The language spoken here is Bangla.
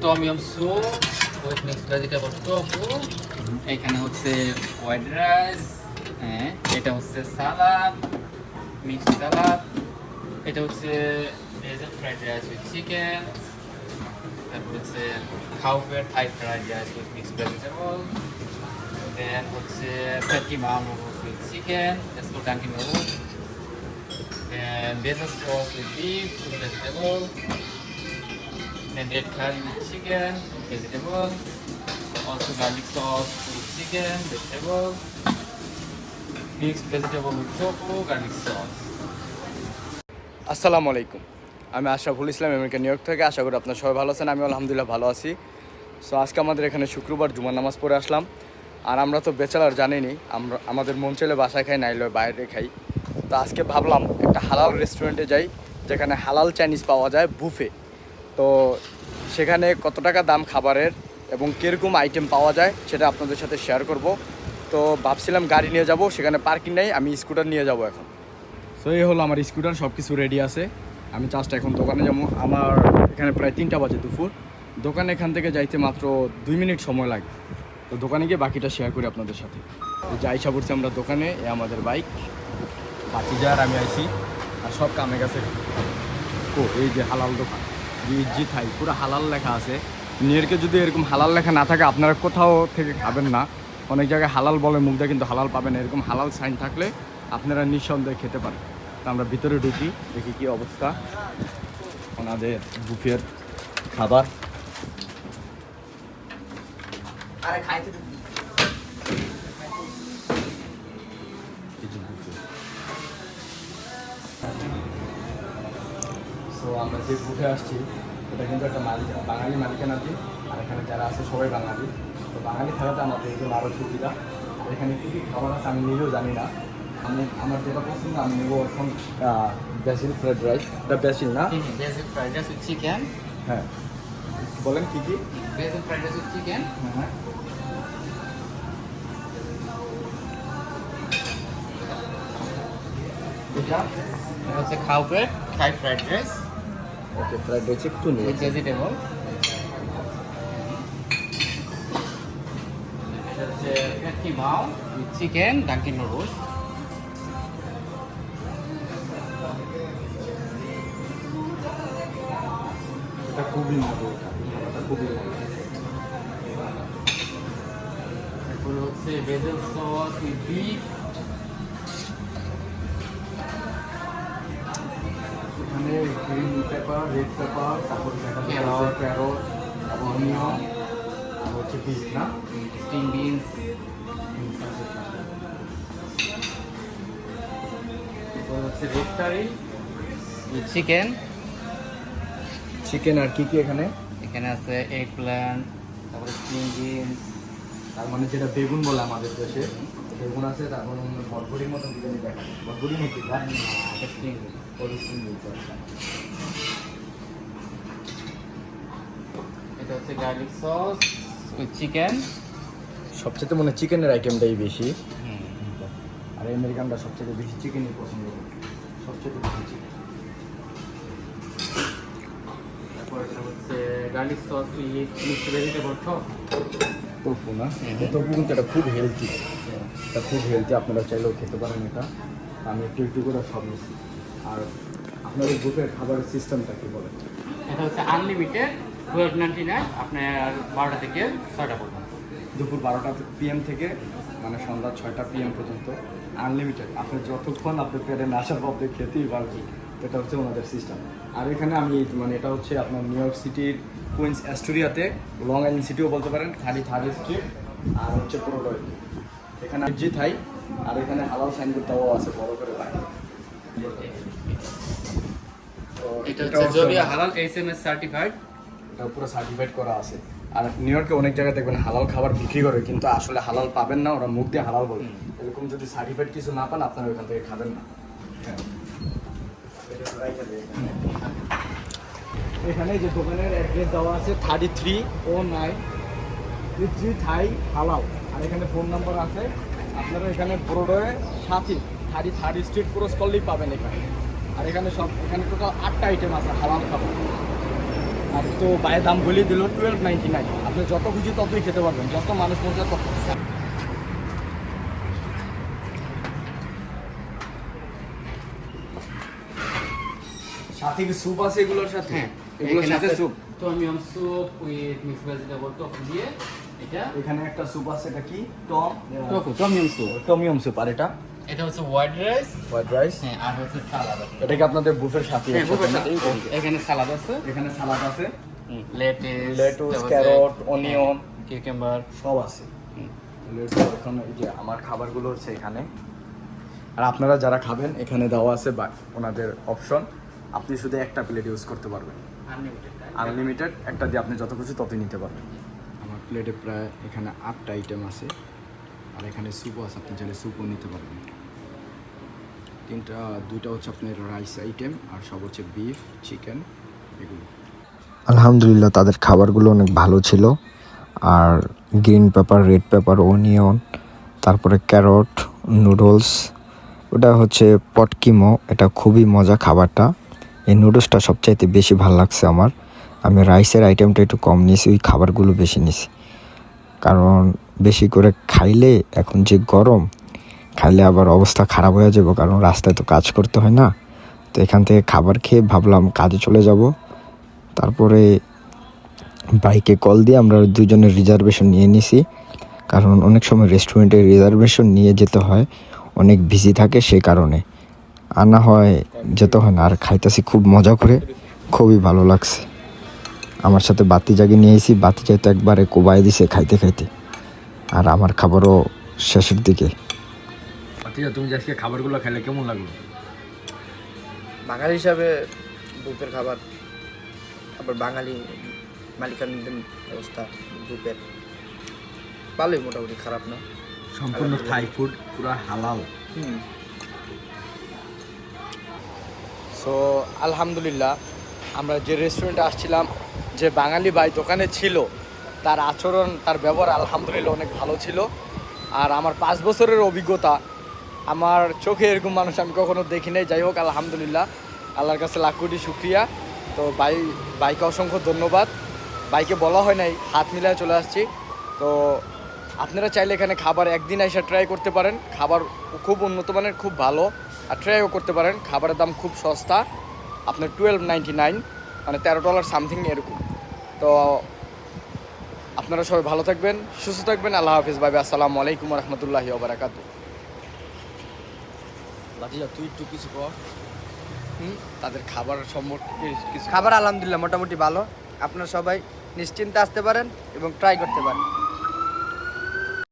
Tom yum soup with mixed vegetable tofu. এখানে হচ্ছে হোয়াইট রাইস, হ্যাঁ এটা হচ্ছে সালাদ, মিক্সড সালাদ। এটা হচ্ছে veg fried rice with chicken. তারপর হচ্ছে খাউপের Thai fried rice with mixed vegetable. Then হচ্ছে ফেটকি মাও noodles with chicken, let's go Dunkin' noodles. And basil sauce with beef, with vegetable. Then red curry with chicken, vegetable. Also garlic sauce with chicken, vegetable. Mixed vegetable with tofu, garlic sauce. আসসালামু আলাইকুম, আমি Ashraful Islam America new York থেকে। আশা করি আপনার সবাই ভালো আছেন। আমি আলহামদুলিল্লাহ ভালো আছি। সো আজকে আমাদের এখানে শুক্রবার জুমার নামাজ পড়ে আসলাম। আর আমরা তো ব্যাচেলার জানেনই, আমাদের মন চলে বাসায় খাই, নাইলে বাইরে খাই। তো আজকে ভাবলাম একটা হালাল রেস্টুরেন্টে যাই, যেখানে হালাল চাইনিজ পাওয়া যায় বুফে। তো সেখানে কত টাকা দাম খাবারের এবং কীরকম আইটেম পাওয়া যায় সেটা আপনাদের সাথে শেয়ার করব। তো ভাবছিলাম গাড়ি নিয়ে যাব, সেখানে পার্কিং নেই, আমি স্কুটার নিয়ে যাব এখন। সো এই হলো আমার স্কুটার, সব কিছু রেডি আছে। আমি জাস্ট এখন দোকানে যাবো। আমার এখানে প্রায় 3টা বাজে দুপুর। দোকানে এখান থেকে যাইতে মাত্র 2 মিনিট সময় লাগে। তো দোকানে গিয়ে বাকিটা শেয়ার করি আপনাদের সাথে। যাইসা পড়ছি আমরা দোকানে, আমাদের বাইক বাকি যার আমি আইছি। আর সব কামে গেছে। এই যে হালাল দোকান জি থাই, পুরো হালাল লেখা আছে। নিয়ারকে যদি এরকম হালাল লেখা না থাকে আপনারা কোথাও থেকে খাবেন না। অনেক জায়গায় হালাল বলে মুখ দিয়ে, কিন্তু হালাল পাবেন। এরকম হালাল সাইন থাকলে আপনারা নিঃসন্দেহে খেতে পারেন। তো আমরা ভিতরে ঢুকি, দেখি কি অবস্থা ওনাদের বুফের খাবার। সো আমরা যে বুফে আসছি এটা কিন্তু একটা বাঙালি মালিকানাধীন। আর এখানে যারা আছে সবাই বাঙালি। তো বাঙালি থাকাতে আমাদের এগুলো আরও সুবিধা। আর এখানে কী কী খাবার আছে আমি নিজেও জানি না। আমার যেটা পছন্দ আমি নেবো এখন ব্যাসিল ফ্রাইড রাইস। এটা ব্যাসিল না? Basil fried rice with chicken. হ্যাঁ, বলেন কী কী? Basil fried rice with chicken. হ্যাঁ, এটা এটা হচ্ছে খাউপের Thai fried rice okay, fried rice একটু নেই। with vegetable. এটা হচ্ছে ফেটকি মাও with chicken, Dunkin' noodles. এটা খুবই মজা, এটা খুবই মজা। তারপরে হচ্ছে basil sauce with beef. এখানে গ্রিন পেপার, রেড পেপার, তারপর ক্যারট, অনিয়ন, আর হচ্ছে বিট না, String beans. তারপর হচ্ছে red curry with chicken. Chicken. আর কি কি এখানে? এখানে আছে এগ প্ল্যান্ট, তারপরে স্প্রিং বিনস, তার মানে যেটা বেগুন বলে আমাদের দেশে, বেগুন আছে। তারপর বটবড়ির মতন বিরিয়ানি দেখা, বটবড়ি নাকি স্প্রিং বিনস। এটা হচ্ছে গার্লিক সস উইথ চিকেন। সবচেয়ে মনে চিকেনের আইটেমটাই বেশি। আর আমেরিকানরা সবচেয়ে বেশি চিকেনই পছন্দ করে, সবচেয়ে বেশি চিকেন। তারপর এটা হচ্ছে garlic sauce with mixed vegetable tofu না? টোফু কিন্তু এটা খুব হেলদি, এটা খুব হেলদি। আপনারা চাইলেও খেতে পারেন এটা। আমি একটু একটু করে সব নিচ্ছি। আর আপনাদের বুফের খাবারের সিস্টেমটা কি বলেন? এটা হচ্ছে আনলিমিটেড 12.99, আপনার 12টা থেকে 6টা পর্যন্ত। দুপুর 12টা PM থেকে মানে সন্ধ্যা 6টা PM পর্যন্ত আনলিমিটেড। আপনি যতক্ষণ আপনার পেটে না আসার পর আপনি খেতেই পারবেন। এটা হচ্ছে ওনাদের সিস্টেম। আর এখানে আমি মানে এটা হচ্ছে আপনার নিউ ইয়র্ক সিটির কুইন্স অ্যাস্টোরিয়াতে, লং আইল্যান্ড সিটিও বলতে পারেন, 33rd স্ট্রিট আর হচ্ছে পুরোটাই। এখানে জি থাই। আর এখানে হালাল সাইনবোর্ডটাও আছে বড় করে বাইরে। এটা হচ্ছে জবিয়া হালাল SMS সার্টিফাইড। এটা পুরো সার্টিফাইড করা আছে। আর নিউ ইয়র্কে অনেক জায়গায় দেখবেন হালাল খাবার বিক্রি করে, কিন্তু আসলে হালাল পাবেন না, ওরা মুখ দিয়ে হালাল বলে। এরকম যদি সার্টিফাইড কিছু না পান আপনারা ওইখান থেকে খাবেন না। এখানে যে দোকানের অ্যাড্রেস দেওয়া আছে 3309 জি থাই হালাল। আর এখানে ফোন নাম্বার আছে। আপনারা এখানে ব্রডওয়ে সাথে 33rd স্ট্রিট ক্রস করলেই পাবেন এখানে। আর এখানে টোটাল 8টা আইটেম আছে হালাল খাবার। আর আর তো বাইরের দাম বলে দিল 12.99। আপনি যত খুশি ততই খেতে পারবেন, যত মানুষ মজা তত। সাথে কি স্যুপ আছে এগুলোর সাথে? হ্যাঁ, এগুলোর সাথে soup. Tom yum soup with mix vegetable tofu দিয়ে এটা। এখানে একটা স্যুপ আছে, এটা কি? Tom yum soup. Tom yum soup. আর এটা হচ্ছে হোয়াইট রাইস। White rice. হ্যাঁ, আর হচ্ছে সালাদ আছে। এটা কি আপনাদের বুফের সাথে? হ্যাঁ, বুফের সাথে। এখানে সালাদ আছে, এখানে সালাদ আছে, লেটুস, ক্যারট, অনিয়ন, কিউকাম্বার সব আছে। এখন এই যে আমার খাবারগুলো হচ্ছে এখানে। আর আপনারা যারা খাবেন এখানে দেওয়া আছে বা ওনাদের অপশন, আপনি শুধু একটা প্লেট ইউজ করতে পারবেন, আনলিমিটেড। একটা দিয়ে আপনি যত কিছু ততই নিতে পারবেন। আমার প্লেটে প্রায় এখানে 8টা আইটেম আছে, আর এখানে স্যুপও আছে, আপনি চাইলে স্যুপও নিতে পারবেন। দুইটা হচ্ছে আপনার রাইস আইটেম, আর সব হচ্ছে বিফ, চিকেন, এগুলো। আলহামদুলিল্লাহ তাদের খাবারগুলো অনেক ভালো ছিল। আর green pepper, red pepper, onion, তারপরে ক্যারট, নুডলস, ওটা হচ্ছে পটকিমো, এটা খুবই মজা খাবারটা। এই নুডলসটা সবচাইতে বেশি ভালো লাগছে আমার। আমি রাইসের আইটেমটা একটু কম নিয়েছি, ওই খাবারগুলো বেশি নিয়েছি, কারণ বেশি করে খাইলে এখন যে গরম, খাইলে আবার অবস্থা খারাপ হয়ে যাবে, কারণ রাস্তায় তো কাজ করতে হয় না। তো এখান থেকে খাবার খেয়ে ভাবলাম কাজে চলে যাব। তারপরে বাইকে কল দিয়ে আমরা দুজনের রিজার্ভেশন নিয়ে নিছি, কারণ অনেক সময় রেস্টুরেন্টে রিজার্ভেশন নিয়ে যেতে হয়, অনেক বিজি থাকে, সেই কারণে আনা হয়, যেতে হয় না। আর খাইতেছি খুব মজা করে, খুবই ভালো লাগছে। আমার সাথে বাতি জাগি নিয়েছি, বাতি জাগি তো একবারে কোবাই দিছে খাইতে খাইতে। আর আমার খাবারও শেষের দিকে। আচ্ছা, তুমি আজকে খাবারগুলো খেলে কেমন লাগলো? বাঙালি হিসাবে গ্রুপের খাবার, আবার বাঙালি মালিকানাধীন অবস্থা গ্রুপের, ভালোই, মোটামুটি খারাপ না। সম্পূর্ণ থাই ফুড, পুরো হালাল। সো আলহামদুলিল্লাহ, আমরা যে রেস্টুরেন্টে আসছিলাম, যে বাঙালি ভাই দোকানে ছিল, তার আচরণ, তার ব্যবহার আলহামদুলিল্লাহ অনেক ভালো ছিল। আর আমার 5 বছরের অভিজ্ঞতা, আমার চোখে এরকম মানুষ আমি কখনো দেখি নাই। যাই হোক, আলহামদুলিল্লাহ, আল্লাহর কাছে লাখ কোটি শুকরিয়া। তো বাইকে অসংখ্য ধন্যবাদ। বাইকে বলা হয় নাই, হাত মিলায় চলে আসছি। তো আপনারা চাইলে এখানে খাবার একদিন এসে ট্রাই করতে পারেন। খাবার খুব উন্নত মানের, খুব ভালো, আর ট্রাইও করতে পারেন। খাবারের দাম খুব সস্তা, আপনার $12.99, মানে $13 সামথিং এরকম। তো আপনারা সবাই ভালো থাকবেন, সুস্থ থাকবেন। আল্লাহ হাফিজ, ভাই। আসসালামু আলাইকুম রহমতুল্লাহি ওয়া বারাকাতুহু। লাজিয়া, তুই একটু কিছু কর তাদের খাবার সম্পর্কে কিছু। খাবার আলহামদুলিল্লাহ মোটামুটি ভালো, আপনারা সবাই নিশ্চিন্তে আসতে পারেন এবং ট্রাই করতে পারেন।